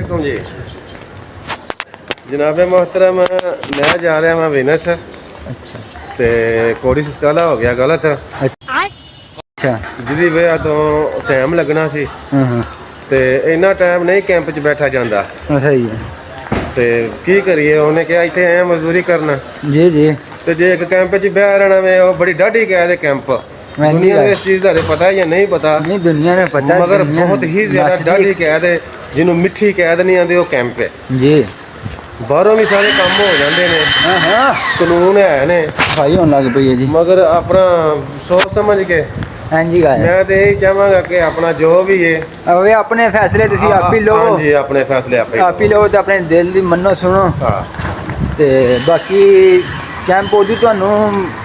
जी जनाबे मोहतरम मैं जा रहा वहाँ विनस। अच्छा ते कोड़ी सकाला हो गया गलत। अच्छा जिहदी वजह तो टाइम लगना सी ते इन्ना टाइम नहीं कैंप च बैठा जाता। सही है ते की करिए उन्हें कहा इत्थे आए मजदूरी करना जी जी ते जे एक कैंप च बह रहना में वो बड़ी डाढ़ी कैद है कैंप। दुनिया में इस चीज़ का पता है या नहीं पता नहीं दुनिया में पता मगर बहुत ही ज़्यादा डाढ़ी कैद है जिन्हों मिठी कैद नहीं आती वो कैंप है जी बाहरों भी सारे काम हो जाते हैं। हाँ कानून है ने सफाई होने लग पई है जी मगर अपना सोच समझ के हाँ जी गाय मैं तो यही चाहांगा कि अपना जो भी है अब ये अपने फैसले तुसी आप ही लो हाँ जी अपने फैसले आप ही लो तो अपने दिल दी मन्नो सुनो हाँ ते बाकी कैंप ओदी ਤੁਹਾਨੂੰ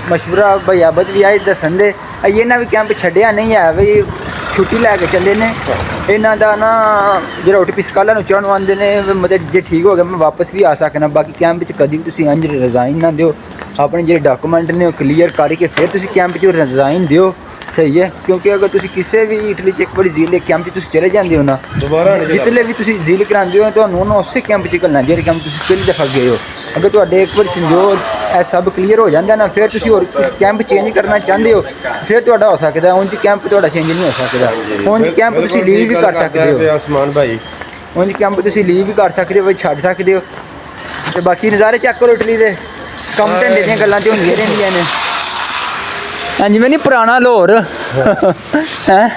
ਮਸ਼ਵਰਾ ਭਈਆਬਤ ਵੀ ਆਈ ਦੱਸਣ ਦੇ ਇਹਨਾਂ ਵੀ ਕੈਂਪ ਛੱਡਿਆ ਨਹੀਂ ਹੈ ਵੀ ਛੁੱਟੀ ਲੈ ਕੇ ਚੱਲੇ ਨੇ ਇਹਨਾਂ ਦਾ ਨਾ ਜਿਹੜਾ ਰੋਟੀ ਪਿਸਕਾਲਾ ਨੂੰ ਚੜਨ ਆਉਂਦੇ ਨੇ ਮਤਲਬ ਜੇ ਠੀਕ ਹੋ ਗਿਆ ਮੈਂ ਵਾਪਸ ਵੀ ਆ ਸਕਣਾ ਬਾਕੀ ਕੈਂਪ 'ਚ ਕਦੀ ਵੀ ਤੁਸੀਂ ਇੰਜ ਰਿਜ਼ਾਈਨ ਨਾ ਦਿਓ ਆਪਣੇ ਜਿਹੜੇ ਡਾਕੂਮੈਂਟ ਨੇ ਉਹ ਕਲੀਅਰ ਕਰਕੇ ਫਿਰ ਤੁਸੀਂ ਕੈਂਪ 'ਚ ਰਿਜ਼ਾਈਨ ਦਿਓ सही है क्योंकि अगर तुसी किसी भी इटली च एक बार झील कैंप तुसी चले जाते हो ना दोबारा जितने भी तुसी झील कराते हो तो उस कैंप च घलना जो कैंप तुसी पहली दफ़ा गए हो अगर तुहाडे एक बार संजोग सब क्लीयर हो जाता ना फिर तुसी होर कैंप चेंज करना चाहते हो फिर तुहाडा हो सकता है उंज कैंप तुहाडा चेंज नहीं हो सकता उंज कैंप तुसी लीव भी कर सकते हो आसमान भाई उंज कैंप तुसी लीव भी कर सकते हो छड्ड सकते हो ते बाकी नज़ारे चेक करो इटली दे कम ढंडे दियां गल्लां ते होंदियां रहिंदियां ने हाँ जी मैं नहीं पुराना लाहौर है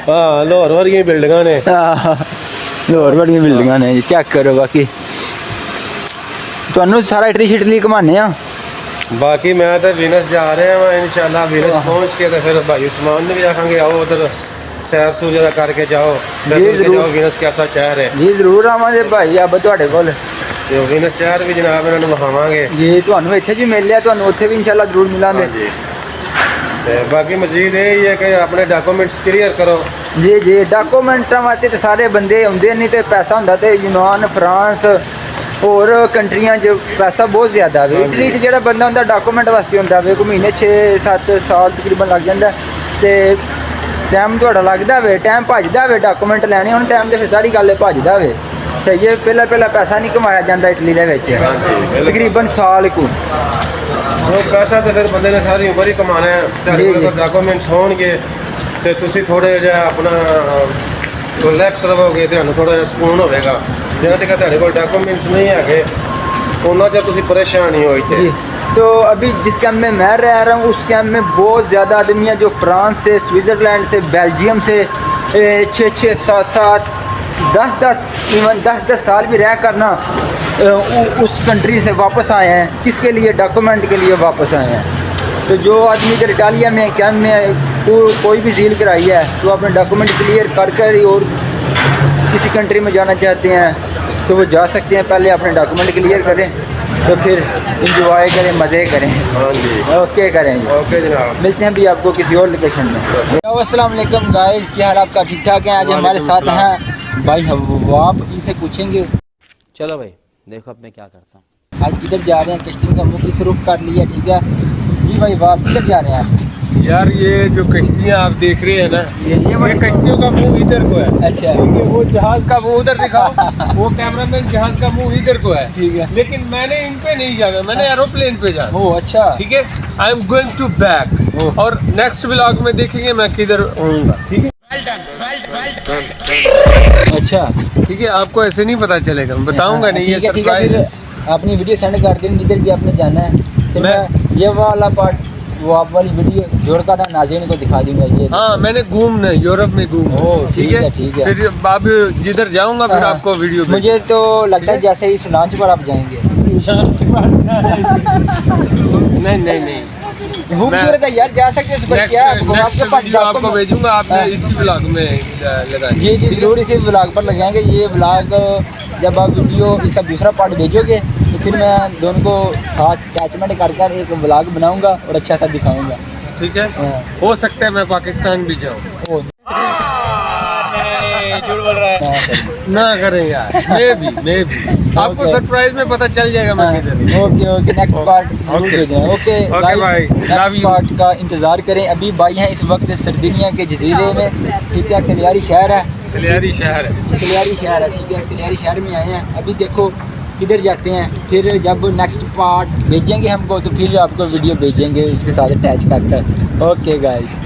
हाँ लाहौर वर्गियां बिल्डिंगां ने लाहौर वर्गियां बिल्डिंगां ने जी चेक करो बाकी तुहानू सारा इटली घुमाने बाकी मैं तो विनस जा रहा हाँ इंशाल्लाह विनस पहुँच के तो फिर भाई उस्मान ने भी आखेंगे आओ उधर सैर सूर जरा करके जाओ जाओ विनस कैसा शहर है जी जरूर आवांगे भाई अब तुहाडे कोल ते विनस शहर भी जनाब इन्हां नूं विखावांगे जी तुहानू इत्थे जी मिल लिया तुहानू उत्थे भी इंशाल्लाह जरूर मिलांगे बाकी मजीद यही है कि अपने डॉक्यूमेंट्स क्लियर करो जी जी डॉक्यूमेंटां वास्ते तो सारे बंदे आउंदे नहीं तो पैसा हुंदा ते यूनान फ्रांस होर कंट्रियां च पैसा बहुत ज़्यादा है इटली च जेह्ड़ा बंदा हुंदा डॉक्यूमेंट वास्ते हुंदा वे कोई महीने 6-7 साल तकरीबन लग जांदा ते टाइम तुहाडा लगदा वे टाइम भजदा वे डॉक्यूमेंट लैने हुण टाइम ते फिर सारी गल भजदा वे सही है पहला पैसा नहीं कमाया जाता इटली दे विच तकरीबन साल को वो पैसा तो फिर बंदे ने सारी उम्र ही कमाना है डॉक्यूमेंट्स होणगे ते तुसी थोड़े जिहा अपना रिलैक्स रहोगे तुहानू थोड़ा जिहा सुकून होवेगा जिन्ना तक तुहाडे कोल डॉक्यूमेंट्स नहीं है उन्ना चਿਰ ਤੁਸੀਂ परेशान ही हो इत्थे तो अभी जिस कैंप में मैं रह रहा हूँ उस कैंप में बहुत ज़्यादा आदमी हैं जो फ्रांस से स्विट्ज़रलैंड से बेल्जियम से 6-6 7-7 10-10 इवन 10-10 साल भी रह कर ना उस कंट्री से वापस आए हैं किसके लिए डॉक्यूमेंट के लिए वापस आए हैं तो जो आदमी इधर इटालिया में कैंप में कोई भी झील कराई है तो अपने डॉक्यूमेंट क्लियर कर कर और किसी कंट्री में जाना चाहते हैं तो वो जा सकते हैं पहले अपने डॉक्यूमेंट क्लियर करें तो फिर इंजॉय करें मज़े करें हाँ जी ओके करें ओके जनाब मिलते हैं भी आपको किसी और लोकेशन में अस्सलाम वालेकुम गाइस क्या हाल आपका ठीक ठाक है आज हमारे साथ हैं भाई हवाब इनसे पूछेंगे चलो भाई देखो अब मैं क्या करता हूँ आज किधर जा रहे हैं कश्ती का मुख इस रुख कर लिया ठीक है जी भाई वाह किधर जा रहे हैं यार ये जो कश्तियाँ आप देख रहे हैं ना ये कश्तियों का मुंह इधर को है अच्छा वो जहाज का मुंह उधर दिखाओ वो कैमरामैन जहाज का मुंह इधर को है ठीक है लेकिन मैंने इन पे नहीं जाना मैंने एरोप्लेन पे जाना ओ अच्छा ठीक है I am going to back और नेक्स्ट व्लॉग में देखेंगे मैं किधर होऊंगा ठीक है अच्छा ठीक है आपको ऐसे नहीं पता चलेगा मैं बताऊंगा नहीं ये सरप्राइज है अपनी वीडियो सेंड कर दें जिधर भी आपने जाना है तो मैं ये वाला पार्ट वो आप वाली वीडियो जोड़ कर नाज़रीन को दिखा दूंगा ये हाँ मैंने घूमना यूरोप में घूमना ठीक है फिर अब जिधर जाऊंगा फिर आपको वीडियो मुझे तो लगता है जैसे इस लॉन्च पर आप जाएंगे नहीं खूबसूरत है यार जा सकते हैं उस पर क्या आपके पास आपको भेजूंगा आपने इसी ब्लॉग में लगाएंगे जी जी जरूर इसी ब्लॉग पर लगाएंगे ये ब्लॉग जब आप वीडियो इसका दूसरा पार्ट भेजोगे तो फिर मैं दोनों को साथ अटैचमेंट कर कर एक ब्लॉग बनाऊंगा और अच्छा सा दिखाऊंगा ठीक है हो सकता है मैं पाकिस्तान भी जाऊँ झूठ बोल रहा है ना करें यार मैं भी आपको सरप्राइज में पता चल जाएगा मैं किधर ओके नेक्स्ट पार्ट जरूर भेजना ओके भाई नेक्स्ट पार्ट का इंतज़ार करें अभी भाई हैं इस वक्त सरदिनिया के जजीरे में ठीक है कलियारी शहर है कलियारी शहर है। कलियारी शहर है, ठीक है, कलियारी शहर में आए हैं। अभी देखो किधर जाते हैं, फिर जब नेक्स्ट पार्ट भेजेंगे हमको तो फिर आपको वीडियो भेजेंगे उसके साथ अटैच कर कर। Okay guys.